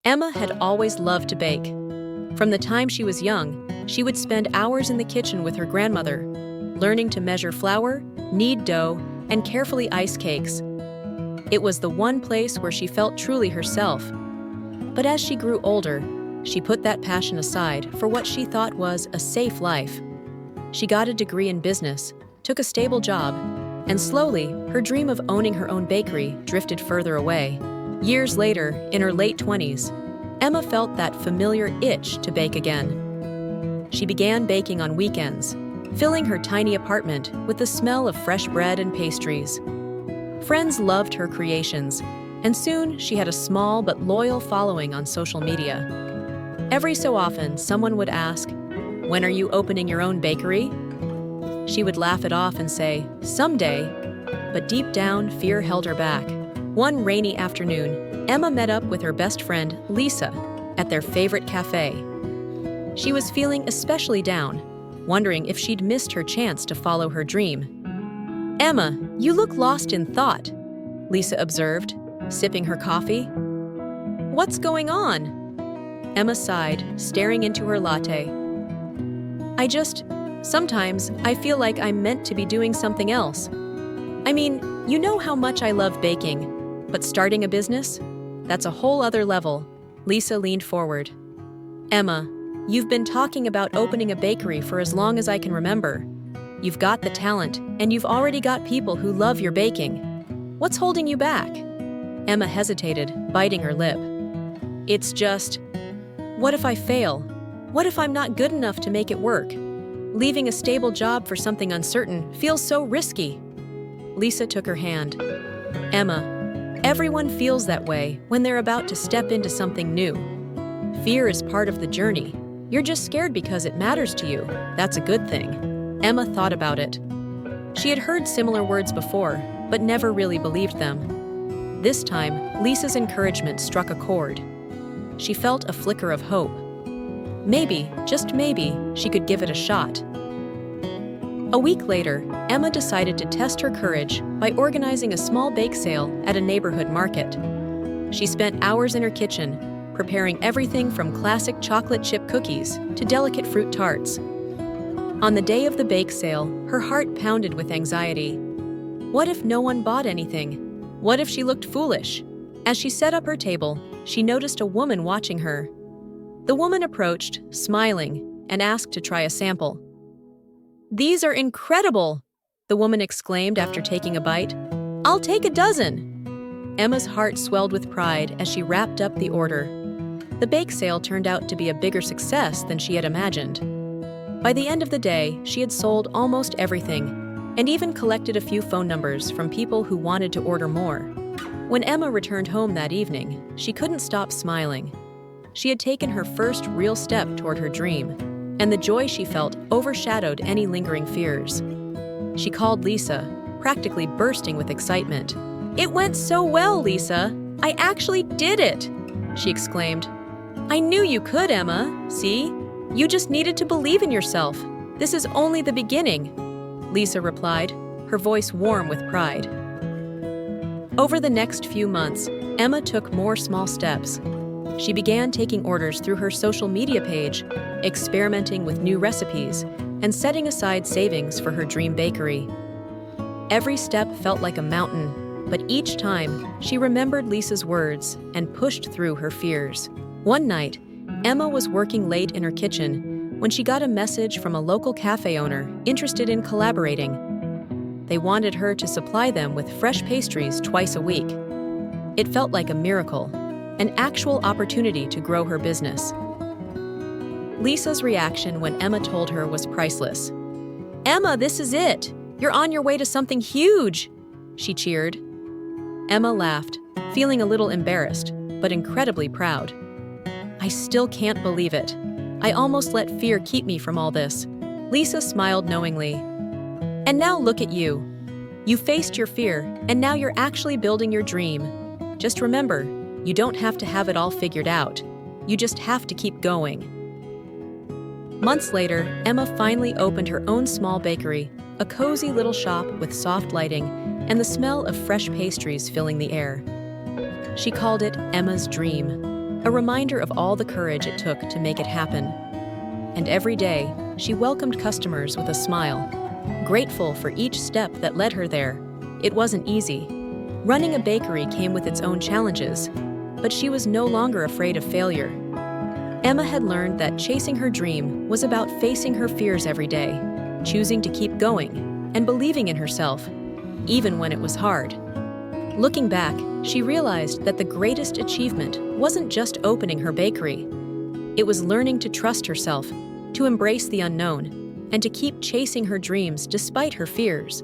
Emma had always loved to bake. From the time she was young, she would spend hours in the kitchen with her grandmother, learning to measure flour, knead dough, and carefully ice cakes. It was the one place where she felt truly herself. But as she grew older, she put that passion aside for what she thought was a safe life. She got a degree in business, took a stable job, and slowly, her dream of owning her own bakery drifted further away. Years later, in her late 20s, Emma felt that familiar itch to bake again. She began baking on weekends, filling her tiny apartment with the smell of fresh bread and pastries. Friends loved her creations, and soon she had a small but loyal following on social media. Every so often, someone would ask, "When are you opening your own bakery?" She would laugh it off and say, "Someday," but deep down, fear held her back. One rainy afternoon, Emma met up with her best friend, Lisa, at their favorite cafe. She was feeling especially down, wondering if she'd missed her chance to follow her dream. "Emma, you look lost in thought," Lisa observed, sipping her coffee. "What's going on?" Emma sighed, staring into her latte. Sometimes I feel like I'm meant to be doing something else. I mean, you know how much I love baking, but starting a business? That's a whole other level." Lisa leaned forward. "Emma, you've been talking about opening a bakery for as long as I can remember. You've got the talent, and you've already got people who love your baking. What's holding you back?" Emma hesitated, biting her lip. "It's just, what if I fail? What if I'm not good enough to make it work? Leaving a stable job for something uncertain feels so risky." Lisa took her hand. "Emma, everyone feels that way when they're about to step into something new. Fear is part of the journey. You're just scared because it matters to you. That's a good thing." Emma thought about it. She had heard similar words before, but never really believed them. This time, Lisa's encouragement struck a chord. She felt a flicker of hope. Maybe, just maybe, she could give it a shot. A week later, Emma decided to test her courage by organizing a small bake sale at a neighborhood market. She spent hours in her kitchen, preparing everything from classic chocolate chip cookies to delicate fruit tarts. On the day of the bake sale, her heart pounded with anxiety. What if no one bought anything? What if she looked foolish? As she set up her table, she noticed a woman watching her. The woman approached, smiling, and asked to try a sample. "These are incredible!" the woman exclaimed after taking a bite. "I'll take a dozen!" Emma's heart swelled with pride as she wrapped up the order. The bake sale turned out to be a bigger success than she had imagined. By the end of the day, she had sold almost everything, and even collected a few phone numbers from people who wanted to order more. When Emma returned home that evening, she couldn't stop smiling. She had taken her first real step toward her dream, and the joy she felt overshadowed any lingering fears. She called Lisa, practically bursting with excitement. "It went so well, Lisa! I actually did it!" she exclaimed. "I knew you could, Emma. See? You just needed to believe in yourself. This is only the beginning," Lisa replied, her voice warm with pride. Over the next few months, Emma took more small steps. She began taking orders through her social media page, experimenting with new recipes, and setting aside savings for her dream bakery. Every step felt like a mountain, but each time, she remembered Lisa's words and pushed through her fears. One night, Emma was working late in her kitchen when she got a message from a local cafe owner interested in collaborating. They wanted her to supply them with fresh pastries twice a week. It felt like a miracle, an actual opportunity to grow her business. Lisa's reaction when Emma told her was priceless. "Emma, this is it! You're on your way to something huge!" she cheered. Emma laughed, feeling a little embarrassed, but incredibly proud. "I still can't believe it. I almost let fear keep me from all this." Lisa smiled knowingly. "And now look at you. You faced your fear, and now you're actually building your dream. Just remember, you don't have to have it all figured out. You just have to keep going." Months later, Emma finally opened her own small bakery, a cozy little shop with soft lighting and the smell of fresh pastries filling the air. She called it Emma's Dream. a reminder of all the courage it took to make it happen. And every day, she welcomed customers with a smile, grateful for each step that led her there. It wasn't easy. Running a bakery came with its own challenges, but she was no longer afraid of failure. Emma had learned that chasing her dream was about facing her fears every day, choosing to keep going, and believing in herself, even when it was hard. Looking back, she realized that the greatest achievement wasn't just opening her bakery. It was learning to trust herself, to embrace the unknown, and to keep chasing her dreams despite her fears.